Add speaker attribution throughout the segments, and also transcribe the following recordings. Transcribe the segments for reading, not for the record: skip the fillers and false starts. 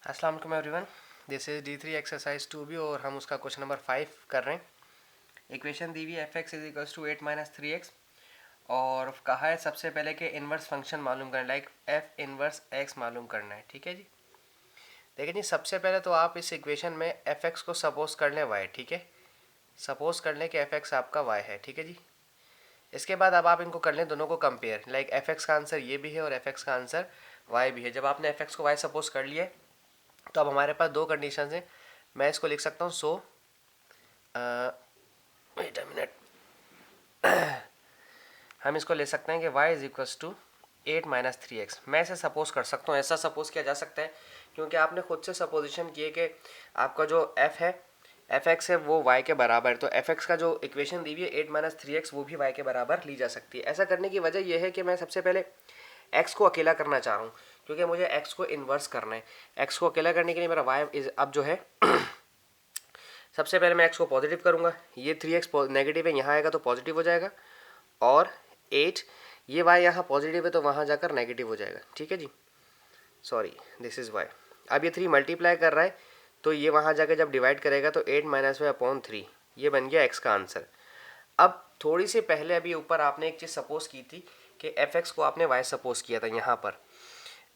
Speaker 1: अस्सलाम वालेकुम everyone, this is D3 exercise 2B और हम उसका क्वेश्चन नंबर 5 कर रहे हैं। इक्वेशन दी हुई है f(x) is equals to 8 minus 3x और कहा है सबसे पहले कि इन्वर्स फंक्शन मालूम करना, लाइक f इन्वर्स x मालूम करना है। ठीक है जी, देखिए जी, सबसे पहले तो आप इस इक्वेशन में f(x) को सपोज कर लें y। ठीक है, सपोज कर लें कि f(x) आपका y है। ठीक है जी, इसके बाद अब आप इनको कर लें दोनों को कंपेयर, लाइक f(x) का आंसर ये भी है और f(x) का आंसर y भी है। जब आपने f(x) को y सपोज कर लिया है तो अब हमारे पास दो कंडीशन हैं। मैं इसको लिख सकता हूँ वेट अ मिनट, हम इसको ले सकते हैं कि y is equals to 8 minus 3x। मैं इसे सपोज कर सकता हूँ, ऐसा सपोज किया जा सकता है क्योंकि आपने खुद से सपोजिशन किए कि आपका जो f है f(x) है वो y के बराबर है, तो f(x) का जो इक्वेशन दी हुई है 8 माइनस 3x वो भी y के बराबर ली जा सकती है। ऐसा करने की वजह यह है कि मैं सबसे पहले x को अकेला करना चाह रहा हूँ क्योंकि मुझे x को इन्वर्स करना है। x को अकेला करने के लिए मेरा y इज अब जो है सबसे पहले मैं x को पॉजिटिव करूँगा, ये 3x नेगेटिव है, यहाँ आएगा तो पॉजिटिव हो जाएगा, और 8 ये y यहाँ पॉजिटिव है तो वहाँ जाकर नेगेटिव हो जाएगा। ठीक है जी, सॉरी दिस इज़ y। अब ये 3 मल्टीप्लाई कर रहा है तो ये वहाँ जाकर जब डिवाइड करेगा तो 8 माइनस वाई अपॉन 3, ये बन गया x का आंसर। अब थोड़ी सी पहले अभी ऊपर आपने एक चीज़ सपोज की थी कि f(x) को आपने y सपोज किया था, यहाँ पर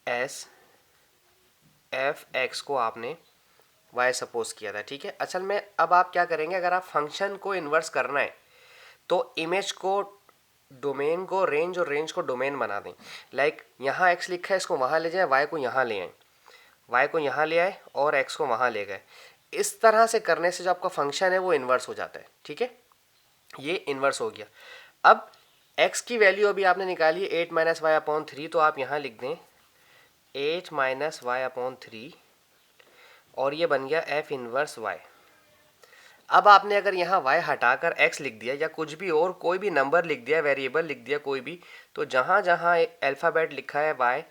Speaker 1: एस f(x) को आपने y सपोज किया था। ठीक है, असल में अब आप क्या करेंगे, अगर आप फंक्शन को इन्वर्स करना है तो इमेज को डोमेन को रेंज और रेंज को डोमेन बना दें। लाइक यहाँ x लिखा है, इसको वहाँ ले जाए, y को यहाँ ले आए, y को यहाँ ले आए और x को वहाँ ले गए। इस तरह से करने से जो आपका फंक्शन है वो इन्वर्स हो जाता है। ठीक है, ये इन्वर्स हो गया। अब x की वैल्यू अभी आपने निकाली 8 माइनस वाई अपॉन 3, तो आप यहाँ लिख दें 8 माइनस वाई अपॉन 3 और ये बन गया f इनवर्स y। अब आपने अगर यहाँ y हटाकर x लिख दिया या कुछ भी और कोई भी नंबर लिख दिया, वेरिएबल लिख दिया कोई भी, तो जहाँ जहाँ अल्फ़ाबेट लिखा है y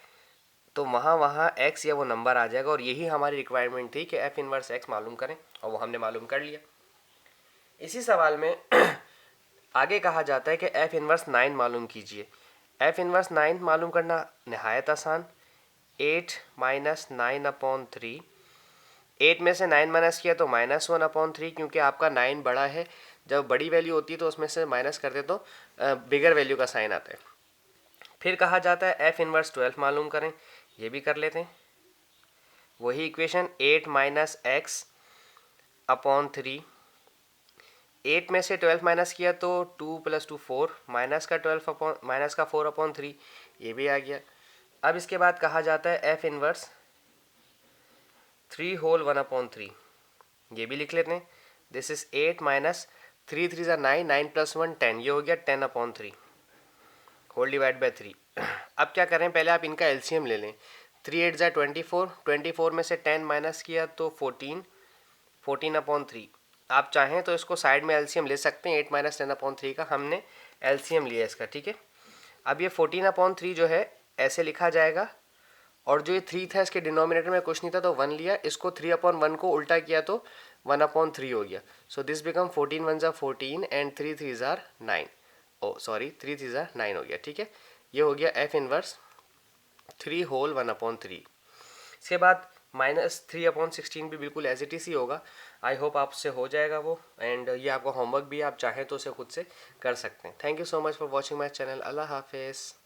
Speaker 1: तो वहाँ वहाँ x या वो नंबर आ जाएगा। और यही हमारी रिक्वायरमेंट थी कि f इनवर्स x मालूम करें और वो हमने मालूम कर लिया। इसी सवाल में आगे कहा जाता है कि f इनवर्स 9 मालूम कीजिए। f इनवर्स 9 मालूम करना नहायत आसान, 8 माइनस 9 अपॉन 3, 8 में से 9 माइनस किया तो -1 अपॉन 3, क्योंकि आपका 9 बड़ा है, जब बड़ी वैल्यू होती है तो उसमें से माइनस कर दे तो बिगर वैल्यू का साइन आता है। फिर कहा जाता है f इनवर्स 12 मालूम करें, ये भी कर लेते हैं। वही इक्वेशन 8 माइनस एक्स अपॉन 3, 8 में से 12 माइनस किया तो 2 + 2 4, माइनस का 4 अपॉन 3, ये भी आ गया। अब इसके बाद कहा जाता है f इनवर्स 3 होल 1 अपॉन 3, ये भी लिख लेते हैं। दिस इज 8 माइनस 3 3 ज़ा 9, 9 + 1 10, ये हो गया 10 अपॉन 3 होल डिवाइड बाई 3। अब क्या करें, पहले आप इनका एलसीएम ले लें। 3 8 ज़ा 24, 24 में से 10 माइनस किया तो 14, 14 अपॉन 3। आप चाहें तो इसको साइड में एलसीएम ले सकते हैं, 8 माइनस 10 अपॉन 3 का हमने एलसीएम लिया इसका। ठीक है, अब ये 14 अपॉन 3 जो है ऐसे लिखा जाएगा, और जो ये 3 था इसके डिनोमिनेटर में कुछ नहीं था तो 1 लिया, इसको 3 अपॉन 1 को उल्टा किया तो 1 अपॉन 3 हो गया। सो दिस बिकम 14 1 ज़ा 14 एंड 3 3 ज़ा 9, ओ सॉरी 3 3 ज़ा 9 हो गया। ठीक है, ये हो गया f इनवर्स 3 होल 1 अपॉन 3। इसके बाद -3 अपॉन 16 भी बिल्कुल एज इट इज ही होगा। आई होप आपसे हो जाएगा वो, एंड ये आपका होमवर्क भी, आप चाहें तो उसे खुद से कर सकते हैं। Thank you so much for watching my channel. अल्लाह हाफिज़।